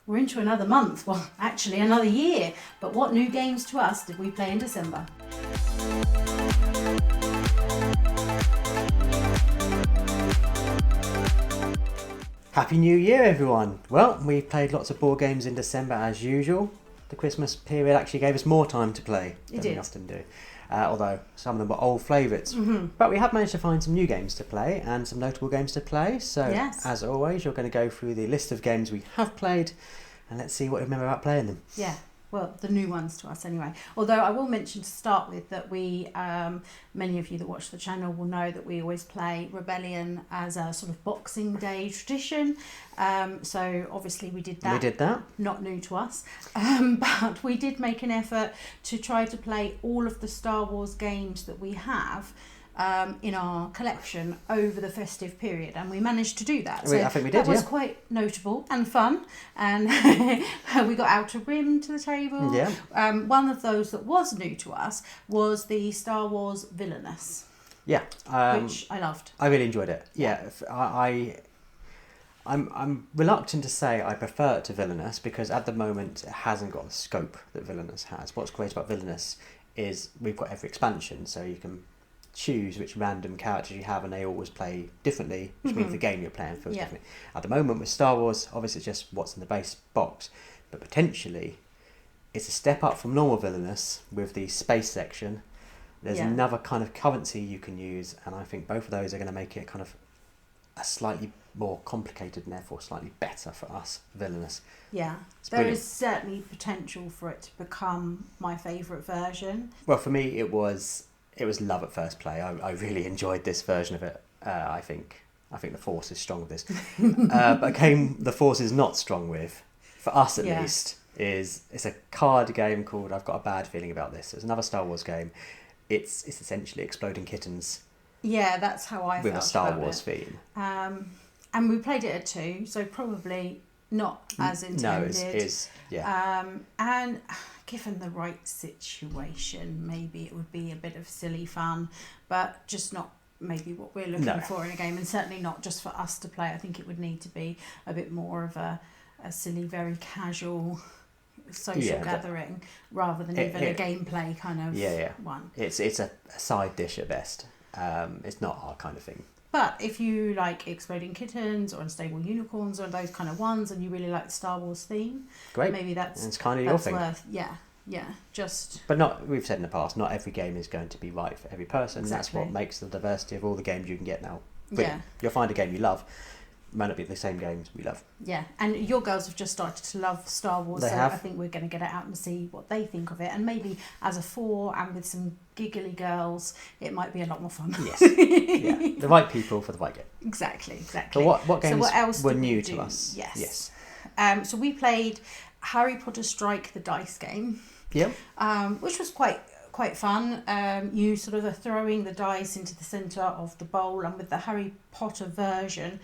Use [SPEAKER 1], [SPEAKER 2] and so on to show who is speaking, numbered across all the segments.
[SPEAKER 1] we're into another month. Well, actually another year. But what new games to us did we play in December?
[SPEAKER 2] Happy New Year, everyone! Well, we played lots of board games in December as usual. The Christmas period actually gave us more time to play than we often do. Although some of them were old favourites. Mm-hmm. But we have managed to find some new games to play and some notable games to play. So, as always, you're going to go through the list of games we have played and let's see what you remember about playing them.
[SPEAKER 1] Yeah. Well, the new ones to us anyway. Although I will mention to start with that we, many of you that watch the channel will know that we always play Rebellion as a sort of Boxing Day tradition. So obviously we did that.
[SPEAKER 2] We did that.
[SPEAKER 1] Not new to us. But we did make an effort to try to play all of the Star Wars games that we have in our collection over the festive period, and we managed to do that. So
[SPEAKER 2] I think we did.
[SPEAKER 1] That was quite notable and fun, and we got Outer Rim to the table.
[SPEAKER 2] Yeah.
[SPEAKER 1] One of those that was new to us was the Star Wars Villainous.
[SPEAKER 2] Yeah.
[SPEAKER 1] Which I loved.
[SPEAKER 2] I really enjoyed it. Yeah. I'm reluctant to say I prefer it to Villainous because at the moment it hasn't got the scope that Villainous has. What's great about Villainous is we've got every expansion, so you can choose which random characters you have and they always play differently, which means the game you're playing feels different. At the moment with Star Wars, obviously it's just what's in the base box, but potentially it's a step up from normal Villainous with the space section. There's another kind of currency you can use, and I think both of those are going to make it kind of a slightly more complicated and therefore slightly better for us, Villainous.
[SPEAKER 1] Yeah, there is certainly potential for it to become my favourite version.
[SPEAKER 2] Well, for me it was love at first play. I really enjoyed this version of it. I think the Force is strong with this. But a game the Force is not strong with, for us at least, it's a card game called I've Got a Bad Feeling About This. It's another Star Wars game. It's essentially exploding kittens.
[SPEAKER 1] Yeah, that's how I felt
[SPEAKER 2] with a Star
[SPEAKER 1] about
[SPEAKER 2] Wars
[SPEAKER 1] it.
[SPEAKER 2] theme.
[SPEAKER 1] And we played it at 2, so probably not as intended.
[SPEAKER 2] No, it's yeah.
[SPEAKER 1] And given the right situation, maybe it would be a bit of silly fun, but just not maybe what we're looking for in a game, and certainly not just for us to play. I think it would need to be a bit more of a silly, very casual social gathering rather than even a gameplay kind of one.
[SPEAKER 2] It's a side dish at best. It's not our kind of thing.
[SPEAKER 1] But if you like Exploding Kittens or Unstable Unicorns or those kind of ones, and you really like the Star Wars theme,
[SPEAKER 2] great.
[SPEAKER 1] Maybe it's
[SPEAKER 2] kind of your thing.
[SPEAKER 1] But
[SPEAKER 2] not. We've said in the past, not every game is going to be right for every person.
[SPEAKER 1] Exactly.
[SPEAKER 2] That's what makes the diversity of all the games you can get now.
[SPEAKER 1] Yeah.
[SPEAKER 2] You'll find a game you love. It might not be the same games we love.
[SPEAKER 1] Yeah, and your girls have just started to love Star Wars,
[SPEAKER 2] they
[SPEAKER 1] so
[SPEAKER 2] have.
[SPEAKER 1] I think we're going to get it out and see what they think of it. And maybe as a 4 and with some giggly girls, it might be a lot more fun.
[SPEAKER 2] Yes. Yeah. The right people for the right game.
[SPEAKER 1] Exactly.
[SPEAKER 2] So what games were new to us?
[SPEAKER 1] Yes. So we played Harry Potter Strike the Dice game.
[SPEAKER 2] Yep.
[SPEAKER 1] Which was quite fun. You sort of are throwing the dice into the centre of the bowl, and with the Harry Potter version,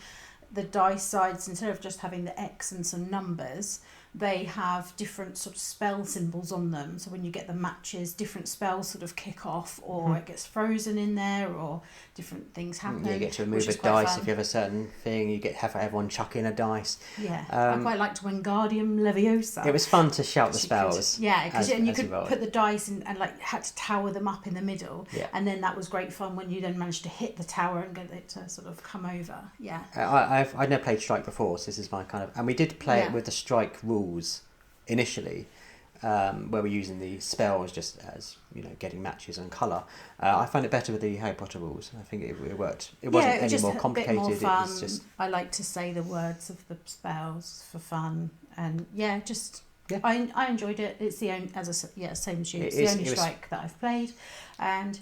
[SPEAKER 1] the dice sides, instead of just having the X and some numbers, they have different sort of spell symbols on them. So when you get the matches, different spells sort of kick off, or it gets frozen in there, or different things happen.
[SPEAKER 2] You get to remove a dice if you have a certain thing. You have everyone chuck in a dice.
[SPEAKER 1] Yeah, I quite liked Wingardium Leviosa.
[SPEAKER 2] It was fun to shout the spells.
[SPEAKER 1] Because you could put the dice in and like had to tower them up in the middle.
[SPEAKER 2] Yeah.
[SPEAKER 1] And then that was great fun when you then managed to hit the tower and get it to sort of come over. Yeah.
[SPEAKER 2] I'd never played Strike before, so this is my kind of, and we did play it with the Strike rules initially, where we're using the spells just as getting matches and colour. I find it better with the Harry Potter rules. I think it worked. It wasn't any more complicated.
[SPEAKER 1] Bit more fun.
[SPEAKER 2] It was just.
[SPEAKER 1] I like to say the words of the spells for fun, and I enjoyed it. It's the only, same as you. It's the only Strike that I've played, and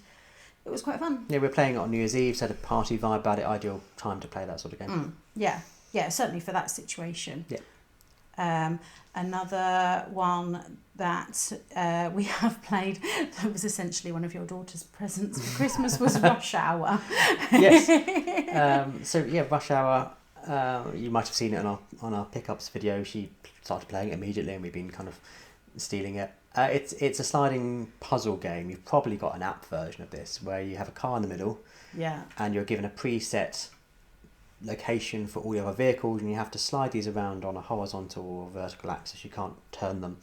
[SPEAKER 1] it was quite fun.
[SPEAKER 2] Yeah, we're playing it on New Year's Eve, so had a party vibe about it. Ideal time to play that sort of game.
[SPEAKER 1] Yeah, certainly for that situation.
[SPEAKER 2] Yeah.
[SPEAKER 1] Another one that we have played that was essentially one of your daughter's presents for Christmas was Rush Hour.
[SPEAKER 2] Yes. Rush Hour. You might have seen it on our pickups video. She started playing it immediately, and we've been kind of stealing it. It's a sliding puzzle game. You've probably got an app version of this where you have a car in the middle.
[SPEAKER 1] Yeah.
[SPEAKER 2] And you're given a preset location for all your other vehicles, and you have to slide these around on a horizontal or vertical axis. You can't turn them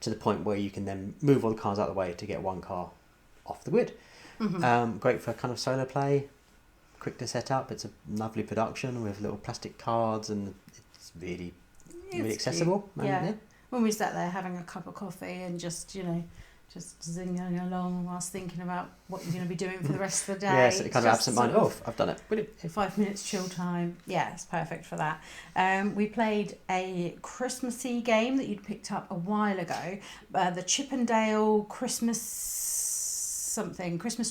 [SPEAKER 2] to the point where you can then move all the cars out of the way to get one car off the grid. Great for kind of solo play, quick to set up. It's a lovely production with little plastic cards, and it's really accessible.
[SPEAKER 1] Yeah. When we sat there having a cup of coffee and just zinging along whilst thinking about what you're going to be doing for the rest of the day.
[SPEAKER 2] Yeah, so kind of absent-minded. I've done it. Brilliant. 5
[SPEAKER 1] minutes chill time. Yeah, it's perfect for that. We played a Christmassy game that you'd picked up a while ago. The Chippendale Christmas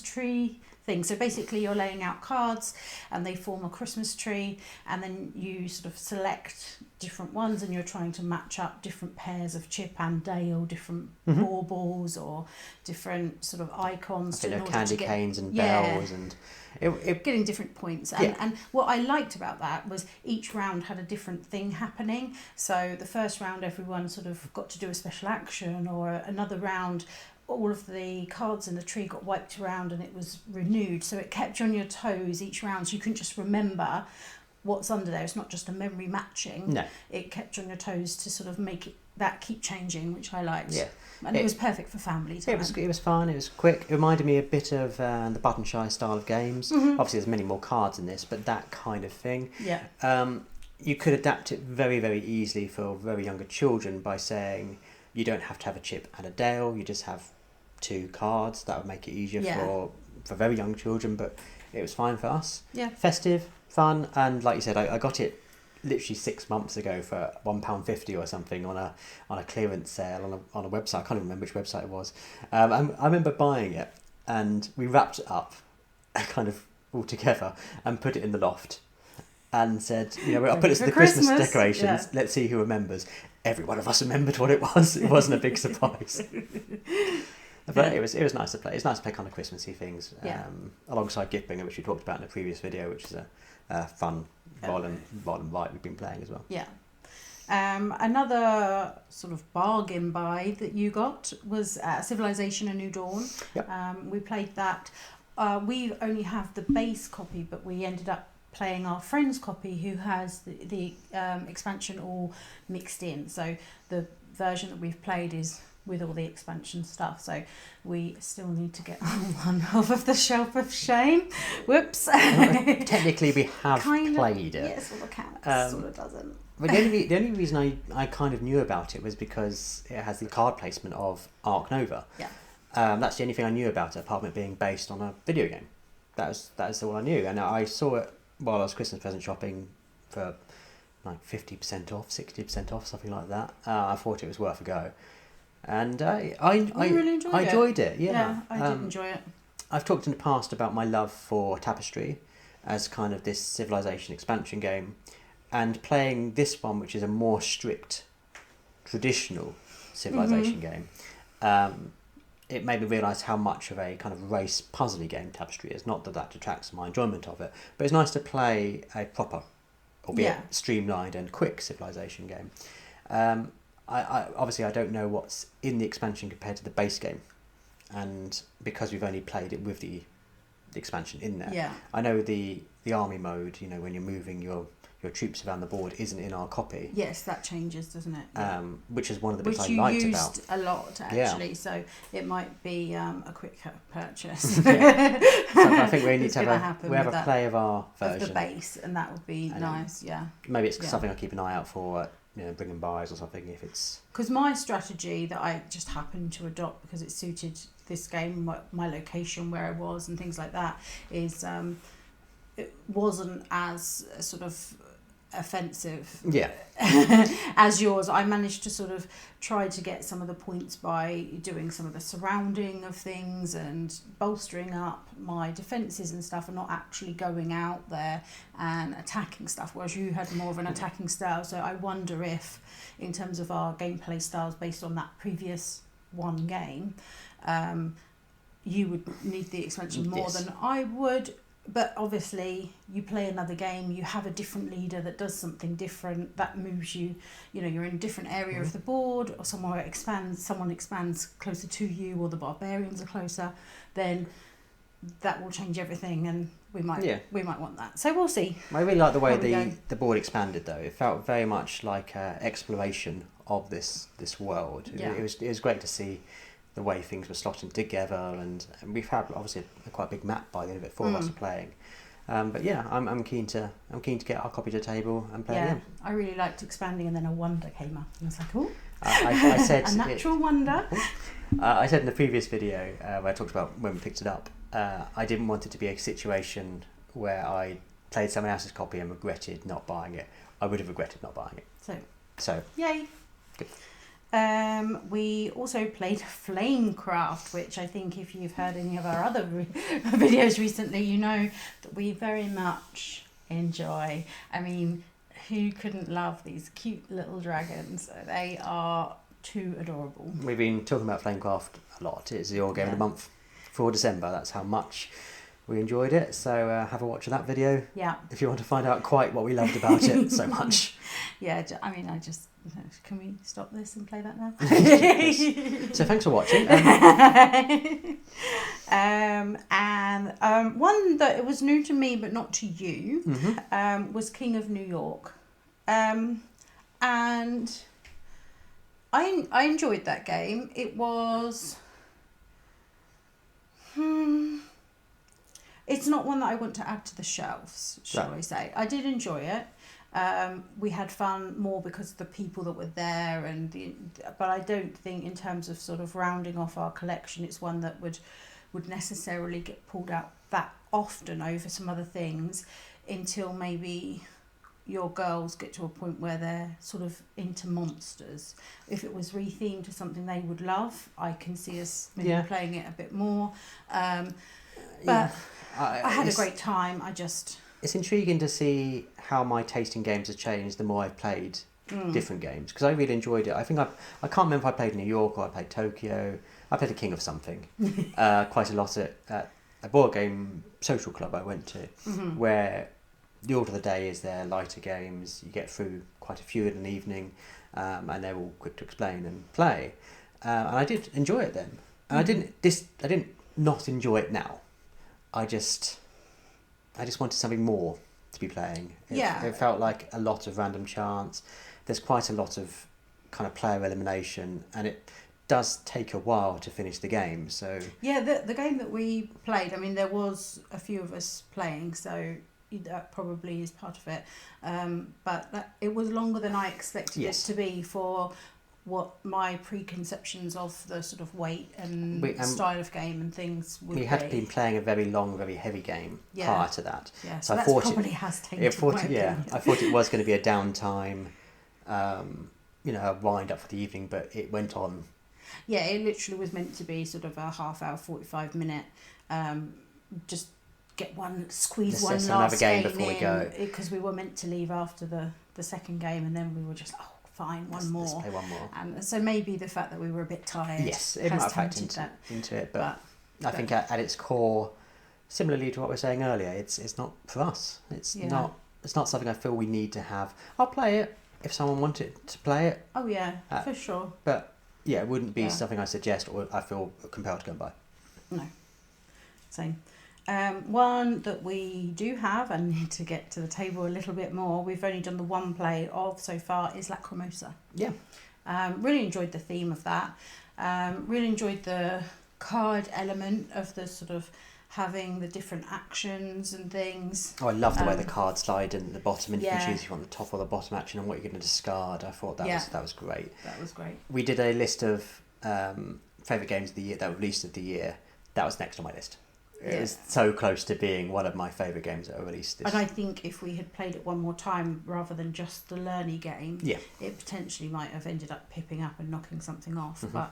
[SPEAKER 1] tree thing. So basically you're laying out cards and they form a Christmas tree, and then you sort of select different ones and you're trying to match up different pairs of Chip and Dale, different baubles or different sort of icons.
[SPEAKER 2] Candy canes and bells and
[SPEAKER 1] getting different points. And what I liked about that was each round had a different thing happening. So the first round everyone sort of got to do a special action, or another round all of the cards in the tree got wiped around and it was renewed, so it kept you on your toes each round, so you couldn't just remember what's under there. It's not just a memory matching.
[SPEAKER 2] No.
[SPEAKER 1] It kept you on your toes to sort of make it that keep changing, which I liked.
[SPEAKER 2] Yeah.
[SPEAKER 1] And it was perfect for family time.
[SPEAKER 2] It was fun, it was quick. It reminded me a bit of the button shy style of games. Obviously there's many more cards in this, but that kind of thing.
[SPEAKER 1] Yeah.
[SPEAKER 2] You could adapt it very, very easily for very younger children by saying you don't have to have a Chip and a Dale, you just have 2 cards. That would make it easier for very young children, but it was fine for us.
[SPEAKER 1] Yeah.
[SPEAKER 2] Festive, fun, and like you said, I got it literally 6 months ago for £1.50 or something on a clearance sale on a website. I can't even remember which website it was. I remember buying it, and we wrapped it up kind of all together and put it in the loft and said, I'll put it to the Christmas decorations. Yeah. Let's see who remembers. Every one of us remembered what it was. It wasn't a big surprise. But it was nice to play. It's nice to play kind of Christmassy things alongside Giftbringer, which we talked about in a previous video, which is a fun roll and write we've been playing as well.
[SPEAKER 1] Yeah. Another sort of bargain buy that you got was Civilisation A New Dawn.
[SPEAKER 2] Yep.
[SPEAKER 1] We played that. We only have the base copy, but we ended up playing our friend's copy who has the expansion all mixed in. So the version that we've played is with all the expansion stuff, so we still need to get one off of the shelf of shame. Whoops.
[SPEAKER 2] Technically we have played it.
[SPEAKER 1] Yes, well, it counts, sort of doesn't.
[SPEAKER 2] But the only reason I kind of knew about it was because it has the card placement of Ark Nova.
[SPEAKER 1] Yeah.
[SPEAKER 2] That's the only thing I knew about it, apart from it being based on a video game. That was all I knew, and I saw it while I was Christmas present shopping for like 50% off, 60% off, something like that. I thought it was worth a go. And I
[SPEAKER 1] really
[SPEAKER 2] enjoyed it. Yeah,
[SPEAKER 1] I did enjoy it.
[SPEAKER 2] I've talked in the past about my love for Tapestry as kind of this Civilization expansion game, and playing this one, which is a more strict, traditional Civilization game. It made me realise how much of a kind of race puzzly game Tapestry is. Not that detracts from my enjoyment of it, but it's nice to play a proper, albeit streamlined and quick Civilization game. I obviously I don't know what's in the expansion compared to the base game, and because we've only played it with the expansion in there.
[SPEAKER 1] Yeah.
[SPEAKER 2] I know the army mode, when you're moving your troops around the board, isn't in our copy.
[SPEAKER 1] Yes, that changes, doesn't it? Yeah.
[SPEAKER 2] Which is one of the bits I liked about.
[SPEAKER 1] Which you used a lot, actually, so it might be a quick purchase.
[SPEAKER 2] So I think we need to have a play of our version.
[SPEAKER 1] Of the base, and that would be nice,
[SPEAKER 2] Maybe it's something I'll keep an eye out for, bringing buys or something if it's...
[SPEAKER 1] Because my strategy that I just happened to adopt because it suited this game, my location where I was and things like that, is it wasn't as sort of offensive as yours. I managed to sort of try to get some of the points by doing some of the surrounding of things and bolstering up my defences and stuff, and not actually going out there and attacking stuff, whereas you had more of an attacking style. So I wonder if, in terms of our gameplay styles based on that previous one game, you would need the expansion more than I would. But obviously, you play another game, you have a different leader that does something different, that moves you, you're in a different area of the board, or someone expands closer to you, or the barbarians are closer, then that will change everything, and we might want that. So we'll see.
[SPEAKER 2] I really like the way
[SPEAKER 1] How we
[SPEAKER 2] the board expanded though. It felt very much like exploration of this world.
[SPEAKER 1] Yeah.
[SPEAKER 2] It was great to see the way things were slotting together, and we've had obviously a quite big map by the end of it. 4 of us are playing. But yeah, I'm keen to get our copy to the table and play again.
[SPEAKER 1] I really liked expanding, and then a wonder came up, and I was like, oh,
[SPEAKER 2] I said
[SPEAKER 1] a natural wonder.
[SPEAKER 2] I said in the previous video where I talked about when we picked it up, I didn't want it to be a situation where I played someone else's copy and regretted not buying it. I would have regretted not buying it. So
[SPEAKER 1] yay.
[SPEAKER 2] Good.
[SPEAKER 1] We also played Flamecraft, which I think if you've heard any of our other videos recently, you know that we very much enjoy. I mean, who couldn't love these cute little dragons? They are too adorable.
[SPEAKER 2] We've been talking about Flamecraft a lot. It's your game of the month for December. That's how much we enjoyed it. So have a watch of that video.
[SPEAKER 1] Yeah.
[SPEAKER 2] If you want to find out quite what we loved about it so much.
[SPEAKER 1] Yeah, I mean, can we stop this and play that now?
[SPEAKER 2] So thanks for watching.
[SPEAKER 1] And one that it was new to me but not to you was King of New York. And I enjoyed that game. It was... It's not one that I want to add to the shelves, shall I say. I did enjoy it. We had fun more because of the people that were there, but I don't think in terms of sort of rounding off our collection, it's one that would necessarily get pulled out that often over some other things until maybe your girls get to a point where they're sort of into monsters. If it was rethemed to something they would love, I can see us maybe playing it a bit more. But I had a great time.
[SPEAKER 2] It's intriguing to see how my taste in games has changed the more I've played different games, because I really enjoyed it. I think I can't remember if I played New York or I played Tokyo. I played a King of something quite a lot at a board game social club I went to, where the order of the day is their lighter games. You get through quite a few in an evening, and they're all quick to explain and play. And I did enjoy it then, and I didn't not enjoy it now. I just wanted something more to be playing. It felt like a lot of random chance. There's quite a lot of kind of player elimination, and it does take a while to finish the game. So
[SPEAKER 1] the game that we played, I mean, there was a few of us playing, so that probably is part of it. But it was longer than I expected it to be for what my preconceptions of the sort of weight and style of game and things would be.
[SPEAKER 2] We had been playing a very long, very heavy game prior to that.
[SPEAKER 1] Yeah, so I thought probably has taken
[SPEAKER 2] I thought it was going to be a downtime, a wind up for the evening, but it went on.
[SPEAKER 1] Yeah, it literally was meant to be sort of a half hour, 45 minute, just squeeze one last game before we go. Because we were meant to leave after the second game, and then we were just, fine,
[SPEAKER 2] let's play one more.
[SPEAKER 1] And so maybe the fact that we were a bit tired.
[SPEAKER 2] Yes, it might have factored into it, but I think at its core, similarly to what we were saying earlier, it's not for us. It's not something I feel we need to have. I'll play it if someone wanted to play it.
[SPEAKER 1] Oh yeah, for sure.
[SPEAKER 2] But it wouldn't be something I suggest or I feel compelled to go and buy.
[SPEAKER 1] No, same. One that we do have and need to get to the table a little bit more, we've only done the one play of so far, is Lacrimosa.
[SPEAKER 2] Yeah.
[SPEAKER 1] Really enjoyed the theme of that. Really enjoyed the card element of the sort of having the different actions and things.
[SPEAKER 2] Oh, I love the way the cards slide in the bottom, and you can choose if you want the top or the bottom action and what you're going to discard. I thought that was great.
[SPEAKER 1] That was great.
[SPEAKER 2] We did a list of favourite games of the year that were released of the year. That was next on my list. It was so close to being one of my favourite games that were released this.
[SPEAKER 1] And I think if we had played it one more time rather than just the learny game, it potentially might have ended up pipping up and knocking something off. But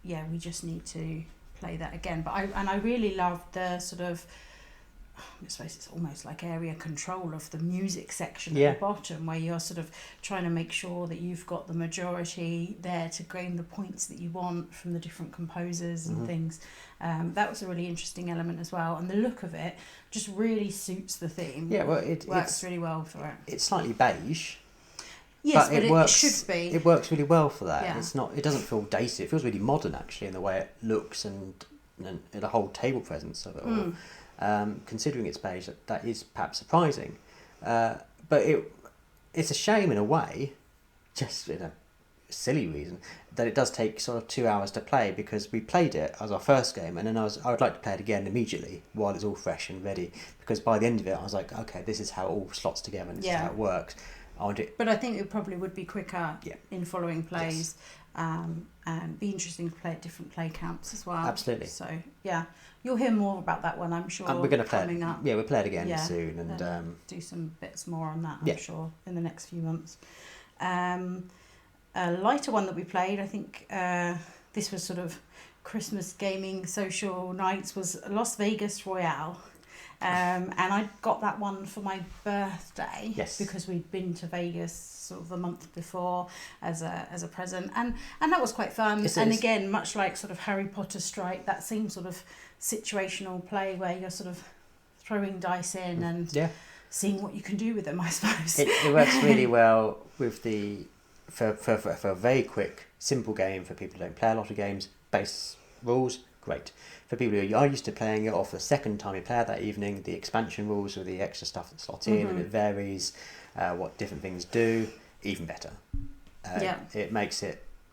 [SPEAKER 1] we just need to play that again. But I really loved the sort of, I suppose it's almost like area control of the music section at the bottom, where you're sort of trying to make sure that you've got the majority there to gain the points that you want from the different composers and things. That was a really interesting element as well, and the look of it just really suits the theme.
[SPEAKER 2] Yeah, well, it
[SPEAKER 1] works really well for it.
[SPEAKER 2] It's slightly beige.
[SPEAKER 1] Yes, but it should be.
[SPEAKER 2] It works really well for that.
[SPEAKER 1] Yeah.
[SPEAKER 2] It doesn't feel dated. It feels really modern actually in the way it looks and and the whole table presence of it all. Considering its age, that is perhaps surprising. But it's a shame in a way, just in a silly reason, that it does take sort of 2 hours to play, because we played it as our first game, and then I would like to play it again immediately while it's all fresh and ready, because by the end of it I was like, okay, this is how it all slots together and this is how it works.
[SPEAKER 1] But I think it probably would be quicker in following plays, and be interesting to play at different play counts as well.
[SPEAKER 2] Absolutely.
[SPEAKER 1] So yeah, you'll hear more about that one, I'm sure.
[SPEAKER 2] And we're going to play
[SPEAKER 1] coming
[SPEAKER 2] it.
[SPEAKER 1] up.
[SPEAKER 2] Yeah, we'll play it again soon, and
[SPEAKER 1] do some bits more on that. I'm sure in the next few months. A lighter one that we played, I think this was sort of Christmas gaming social nights, was Las Vegas Royle. And I got that one for my birthday because we'd been to Vegas sort of the month before as a present, and that was quite fun. And again, much like sort of Harry Potter Strike, that same sort of situational play where you're sort of throwing dice in and seeing what you can do with them, I suppose.
[SPEAKER 2] It works really well with for a very quick, simple game for people who don't play a lot of games. Base rules, great. For people who are used to playing it, or for the second time you play it that evening, the expansion rules with the extra stuff that slots in and it varies what different things do, even better. It makes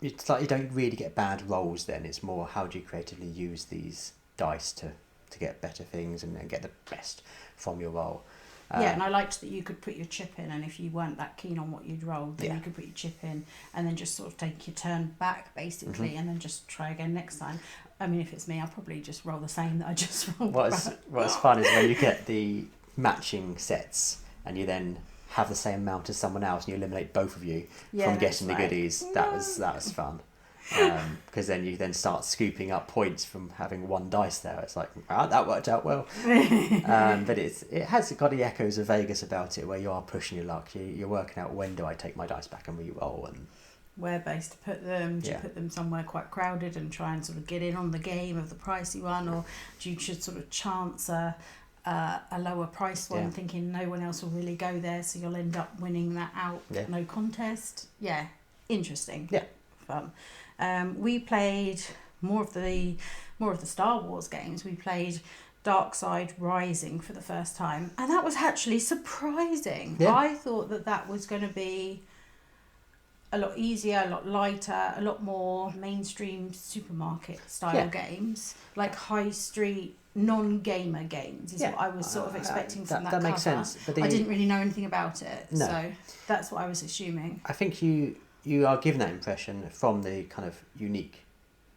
[SPEAKER 2] it's like you don't really get bad rolls then. It's more, how do you creatively use these dice to get better things and get the best from your roll.
[SPEAKER 1] And I liked that you could put your chip in, and if you weren't that keen on what you'd rolled, then you could put your chip in and then just sort of take your turn back, basically, and then just try again next time. I mean, if it's me, I'll probably just roll the same that I just rolled.
[SPEAKER 2] What's fun is when you get the matching sets and you then have the same amount as someone else and you eliminate both of you from getting the goodies. That was fun. Because then you then start scooping up points from having one dice there. It's like, that worked out well. But it has got the echoes of Vegas about it, where you are pushing your luck. You're working out, when do I take my dice back and re-roll, and
[SPEAKER 1] where base to put them. Do you put them somewhere quite crowded and try and sort of get in on the game of the pricey one, or do you just sort of chance a lower price one, thinking no one else will really go there, so you'll end up winning that out, no contest. Interesting. Fun. We played more of the Star Wars games. We played Dark Side Rising for the first time, and that was actually surprising. I thought that was going to be a lot easier, a lot lighter, a lot more mainstream supermarket style games, like high street non-gamer games is what I was sort of expecting from that cover.
[SPEAKER 2] Makes sense. But
[SPEAKER 1] I didn't really know anything about it, so that's what I was assuming.
[SPEAKER 2] I think you are given that impression from the kind of unique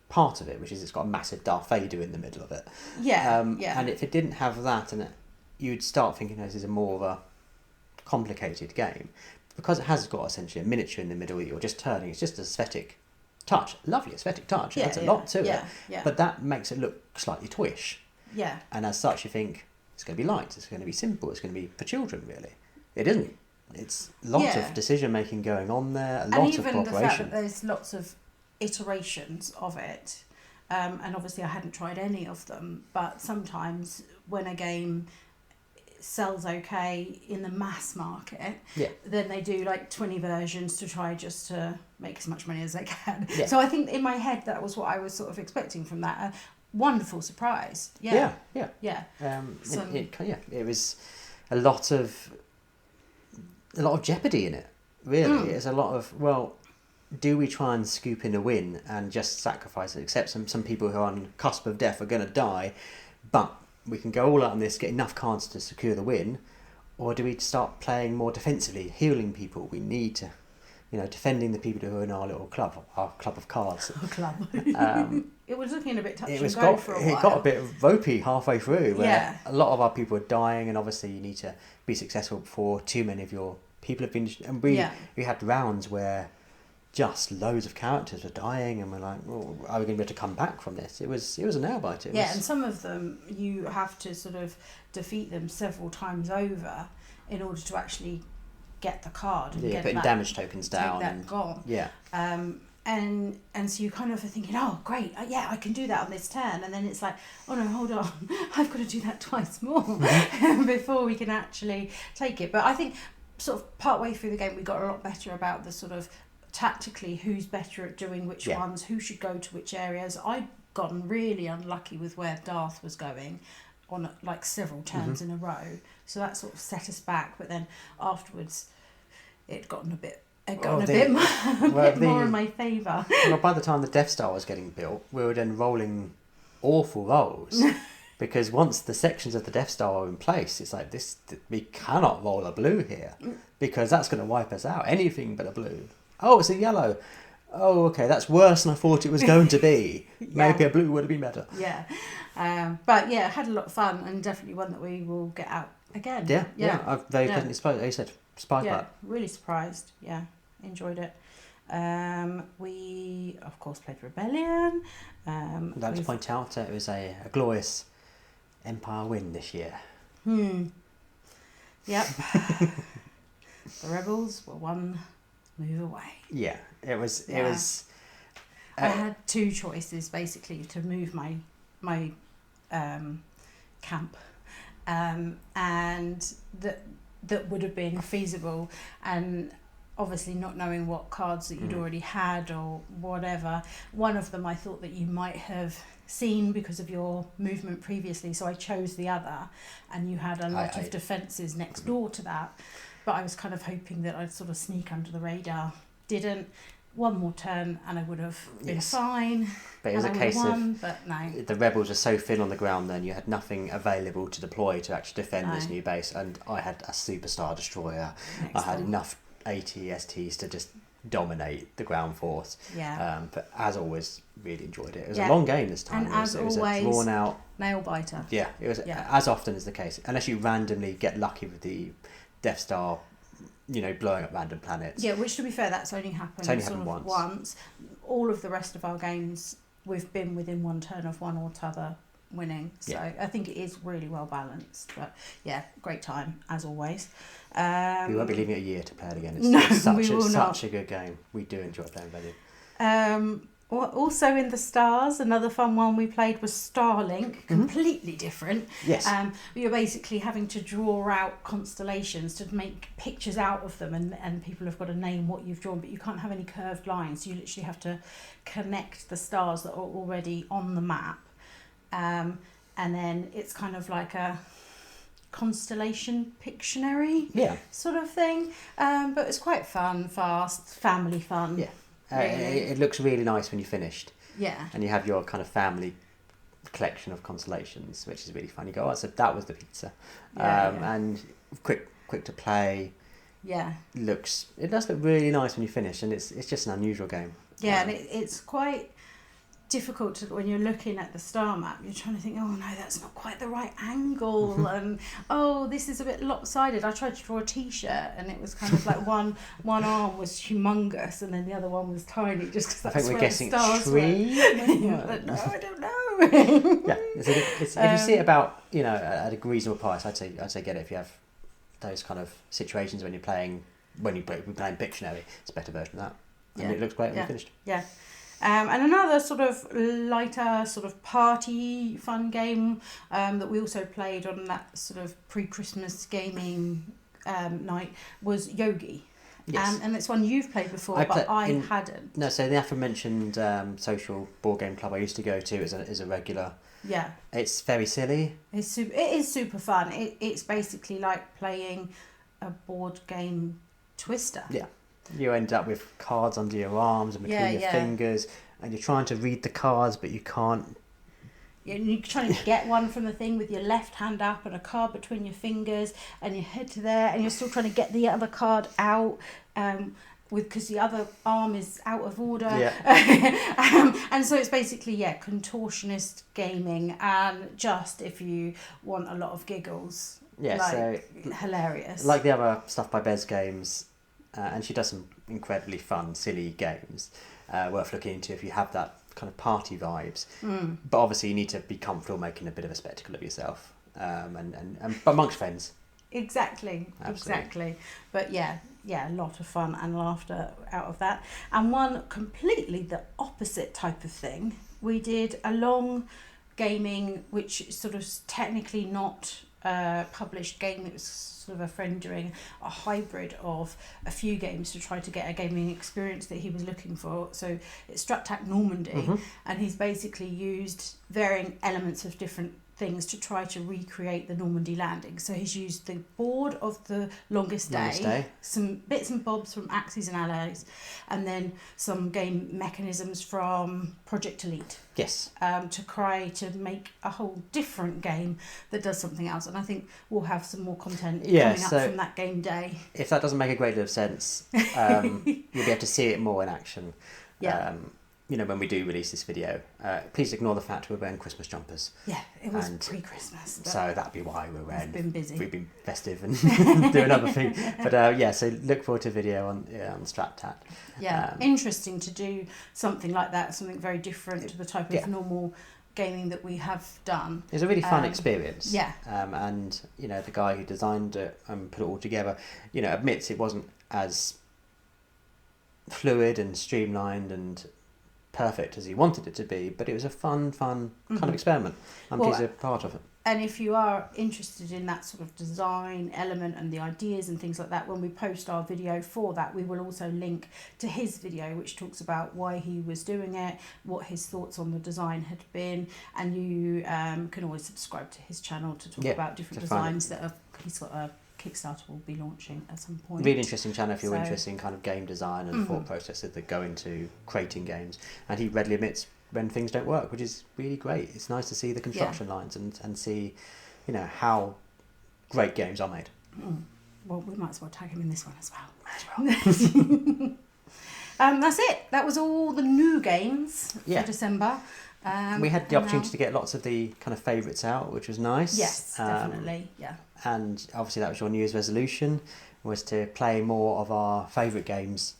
[SPEAKER 2] part of it, which is it's got a massive Darth Vader in the middle of it. And if it didn't have that, and you'd start thinking this is more of a complicated game, because it has got essentially a miniature in the middle that you're just turning. It's just an aesthetic touch, lovely aesthetic touch. There's a lot to it, but that makes it look slightly toyish. And as such, you think it's going to be light, it's going to be simple, it's going to be for children. Really, it isn't. It's lots of decision making going on there, a lot of cooperation. And even the fact that there's
[SPEAKER 1] lots of iterations of it, and obviously I hadn't tried any of them, but sometimes when a game sells okay in the mass market, then they do like 20 versions to try just to make as much money as they can. So I think in my head that was what I was sort of expecting from that. A wonderful surprise.
[SPEAKER 2] It was a lot of jeopardy in it, really. It's a lot of, do we try and scoop in a win and just sacrifice it, accept some people who are on the cusp of death are going to die, but we can go all out on this, get enough cards to secure the win, or do we start playing more defensively, healing people? We need to, defending the people who are in our little club, our club of cards.
[SPEAKER 1] Our club. It was looking a bit touch and go for a while.
[SPEAKER 2] It got a bit ropey halfway through, where a lot of our people are dying, and obviously you need to be successful before too many of your people have been. And we had rounds where just loads of characters were dying, and we're like, are we going to be able to come back from this? It was a nail biter.
[SPEAKER 1] And some of them you have to sort of defeat them several times over in order to actually get the card and get
[SPEAKER 2] putting
[SPEAKER 1] that,
[SPEAKER 2] damage tokens down,
[SPEAKER 1] take that gone. And so you kind of are thinking, oh great, I can do that on this turn, and then it's like, oh no, hold on, I've got to do that twice more before we can actually take it. But I think sort of partway through the game we got a lot better about the sort of tactically who's better at doing which ones, who should go to which areas. I gotten really unlucky with where Darth was going on like several turns in a row. So that sort of set us back. But then afterwards, it gotten a bit more in my favour.
[SPEAKER 2] Well, by the time the Death Star was getting built, we were then rolling awful rolls. Because once the sections of the Death Star are in place, it's like we cannot roll a blue here because that's going to wipe us out. Anything but a blue. Oh, it's a yellow. Oh, okay, that's worse than I thought it was going to be. Maybe a blue would have been better.
[SPEAKER 1] Yeah, but yeah, had a lot of fun and definitely one that we will get out again.
[SPEAKER 2] Yeah. I'm very pleasantly surprised. As you said, surprised by it.
[SPEAKER 1] Really surprised. Yeah, enjoyed it. We of course played Rebellion.
[SPEAKER 2] I'd like to point out it was a glorious Empire win this year.
[SPEAKER 1] Yep. The Rebels were one move away.
[SPEAKER 2] Yeah, it was. It was.
[SPEAKER 1] I had two choices basically to move my camp, and that would have been feasible, and obviously not knowing what cards that you'd already had or whatever. One of them I thought that you might have seen because of your movement previously, so I chose the other, and you had a lot of defences next door to that, but I was kind of hoping that I'd sort of sneak under the radar. Didn't. One more turn and I would have been fine.
[SPEAKER 2] But it was a case of
[SPEAKER 1] but no.
[SPEAKER 2] The rebels were so thin on the ground then you had nothing available to deploy to actually defend this new base, and I had a superstar destroyer. I had enough AT-STs to just dominate the ground force.
[SPEAKER 1] Yeah.
[SPEAKER 2] But as always, really enjoyed it. It was a long game this time.
[SPEAKER 1] And it was
[SPEAKER 2] a drawn out
[SPEAKER 1] nail biter.
[SPEAKER 2] Yeah, it was as often is the case. Unless you randomly get lucky with the Death Star, blowing up random planets.
[SPEAKER 1] Yeah, which to be fair, that's only happened once. All of the rest of our games, we've been within one turn of one or t'other winning. So I think it is really well balanced. But yeah, great time as always.
[SPEAKER 2] We won't be leaving it a year to play it again. It's such a good game. We do enjoy playing Vegas.
[SPEAKER 1] Also in the stars, another fun one we played was Starlink, completely different.
[SPEAKER 2] Yes.
[SPEAKER 1] You're basically having to draw out constellations to make pictures out of them, and people have got to name what you've drawn, but you can't have any curved lines. You literally have to connect the stars that are already on the map. And then it's kind of like a constellation Pictionary sort of thing. But it's quite fun, fast, family fun.
[SPEAKER 2] Yeah. It looks really nice when you're finished.
[SPEAKER 1] Yeah.
[SPEAKER 2] And you have your kind of family collection of constellations, which is really fun. You go, so that was the pizza. And quick to play.
[SPEAKER 1] Yeah.
[SPEAKER 2] It does look really nice when you finish, and it's just an unusual game.
[SPEAKER 1] Yeah, and it's quite difficult to, when you're looking at the star map, you're trying to think, oh no, that's not quite the right angle, and oh, this is a bit lopsided. I tried to draw a t-shirt and it was kind of like one arm was humongous and then the other one was tiny, just because that's where the stars were. Like, no, I don't know.
[SPEAKER 2] Yeah, if you see it about at a reasonable price, I'd say get it. If you have those kind of situations when you're playing Pictionary, it's a better version of that, and it looks great when you're finished.
[SPEAKER 1] Yeah. And another sort of lighter, sort of party fun game that we also played on that sort of pre-Christmas gaming night was Yogi.
[SPEAKER 2] Yes.
[SPEAKER 1] And it's one you've played before, I hadn't.
[SPEAKER 2] No, so the aforementioned social board game club I used to go to is a regular.
[SPEAKER 1] Yeah.
[SPEAKER 2] It's very silly.
[SPEAKER 1] It is super fun. It's basically like playing a board game Twister.
[SPEAKER 2] Yeah. You end up with cards under your arms and between your fingers, and you're trying to read the cards, but you can't.
[SPEAKER 1] You're trying to get one from the thing with your left hand up and a card between your fingers, and you head to there, and you're still trying to get the other card out, because the other arm is out of order. Yeah. And so it's basically contortionist gaming, and just if you want a lot of giggles. Yeah, so hilarious.
[SPEAKER 2] Like the other stuff by Bez Games. And she does some incredibly fun, silly games worth looking into if you have that kind of party vibes. But obviously you need to be comfortable making a bit of a spectacle of yourself, and amongst friends.
[SPEAKER 1] Exactly. But yeah, a lot of fun and laughter out of that. And one completely the opposite type of thing. We did a long gaming, which sort of technically not published game that was sort of a friend doing a hybrid of a few games to try to get a gaming experience that he was looking for. So it's Stratac Normandy, and he's basically used varying elements of different things to try to recreate the Normandy landing. So he's used the board of the Longest Day, some bits and bobs from Axes and Allies, and then some game mechanisms from Project Elite.
[SPEAKER 2] Yes.
[SPEAKER 1] To try to make a whole different game that does something else. And I think we'll have some more content coming up from that game day.
[SPEAKER 2] If that doesn't make a great deal of sense, you'll be able to see it more in action.
[SPEAKER 1] Yeah.
[SPEAKER 2] You know, when we do release this video, please ignore the fact we're wearing Christmas jumpers.
[SPEAKER 1] Yeah, it was pre-Christmas.
[SPEAKER 2] So that'd be why we're wearing.
[SPEAKER 1] We've been busy.
[SPEAKER 2] We've been festive and doing other things. But yeah, so look forward to a video on Stratac.
[SPEAKER 1] Yeah, interesting to do something like that, something very different to the type of normal gaming that we have done.
[SPEAKER 2] It was a really fun experience.
[SPEAKER 1] Yeah.
[SPEAKER 2] And, you know, the guy who designed it and put it all together, you know, admits it wasn't as fluid and streamlined and perfect as he wanted it to be, but it was a fun kind of experiment. I'm pleased to be part of it.
[SPEAKER 1] And if you are interested in that sort of design element and the ideas and things like that, when we post our video for that, we will also link to his video, which talks about why he was doing it, what his thoughts on the design had been, and you can always subscribe to his channel to talk about different designs that he's got a Kickstarter will be launching at some point.
[SPEAKER 2] Really interesting channel if you're interested in kind of game design and thought processes that go into creating games. And he readily admits when things don't work, which is really great. It's nice to see the construction lines and see, you know, how great games are made.
[SPEAKER 1] Well, we might as well tag him in this one as well. That's it. That was all the new games for December.
[SPEAKER 2] We had the opportunity to get lots of the kind of favourites out, which was nice.
[SPEAKER 1] Yes, definitely, yeah.
[SPEAKER 2] And obviously that was your New Year's resolution, was to play more of our favourite games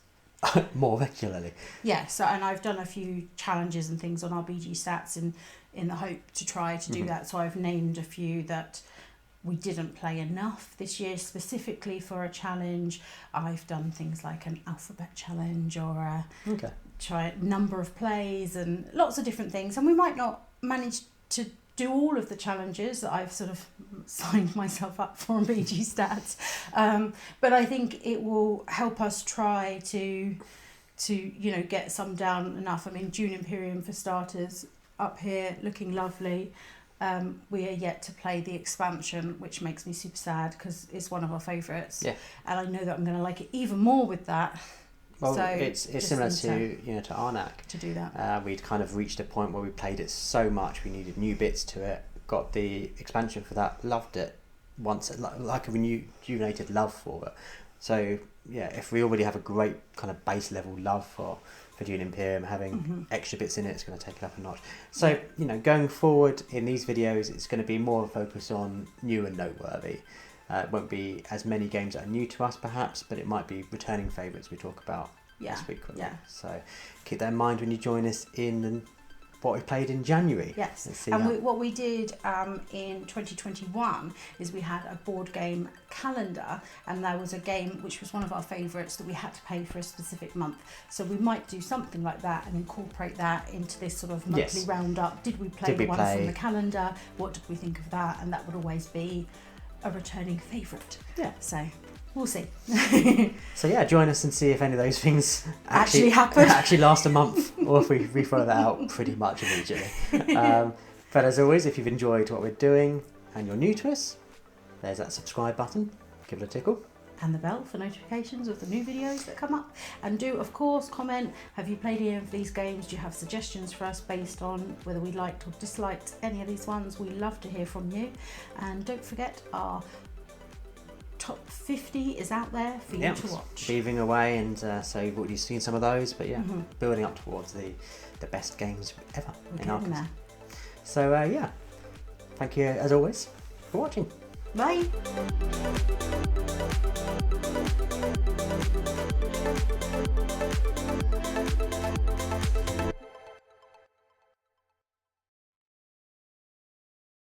[SPEAKER 2] more regularly.
[SPEAKER 1] Yeah, so and I've done a few challenges and things on our BG stats in the hope to try to do that. So I've named a few that we didn't play enough this year specifically for a challenge. I've done things like an alphabet challenge or a try number of plays and lots of different things. And we might not manage to do all of the challenges that I've sort of signed myself up for on BG Stats. But I think it will help us try to you know, get some down enough. I mean, Dune Imperium for starters, up here, looking lovely. We are yet to play the expansion, which makes me super sad because it's one of our favourites.
[SPEAKER 2] Yeah.
[SPEAKER 1] And I know that I'm going to like it even more with that.
[SPEAKER 2] Well,
[SPEAKER 1] so
[SPEAKER 2] it's similar to Arnak.
[SPEAKER 1] To do that.
[SPEAKER 2] We'd kind of reached a point where we played it so much we needed new bits to it. Got the expansion for that, loved it once, like a rejuvenated love for it. So yeah, if we already have a great kind of base level love for Dune Imperium, having extra bits in it's going to take it up a notch. So you know, going forward in these videos, it's going to be more of a focus on new and noteworthy. It won't be as many games that are new to us, perhaps, but it might be returning favourites we talk about less frequently. Yeah. So keep that in mind when you join us in what we played in January.
[SPEAKER 1] Yes, and what we did in 2021 is we had a board game calendar, and there was a game which was one of our favourites that we had to pay for a specific month. So we might do something like that and incorporate that into this sort of monthly roundup. Did we play one from the calendar? What did we think of that? And that would always be a returning favourite.
[SPEAKER 2] Yeah.
[SPEAKER 1] So we'll see.
[SPEAKER 2] So yeah, join us and see if any of those things
[SPEAKER 1] actually happen.
[SPEAKER 2] Actually last a month, or if we throw that out pretty much immediately. But as always, if you've enjoyed what we're doing and you're new to us, there's that subscribe button. Give it a tickle.
[SPEAKER 1] And the bell for notifications of the new videos that come up. And do, of course, comment, have you played any of these games? Do you have suggestions for us based on whether we liked or disliked any of these ones? We love to hear from you. And don't forget, our top 50 is out there for you to watch.
[SPEAKER 2] Beaving away, and so you've already seen some of those, but yeah, building up towards the best games ever in our there. So yeah, thank you as always for watching.
[SPEAKER 1] Bye.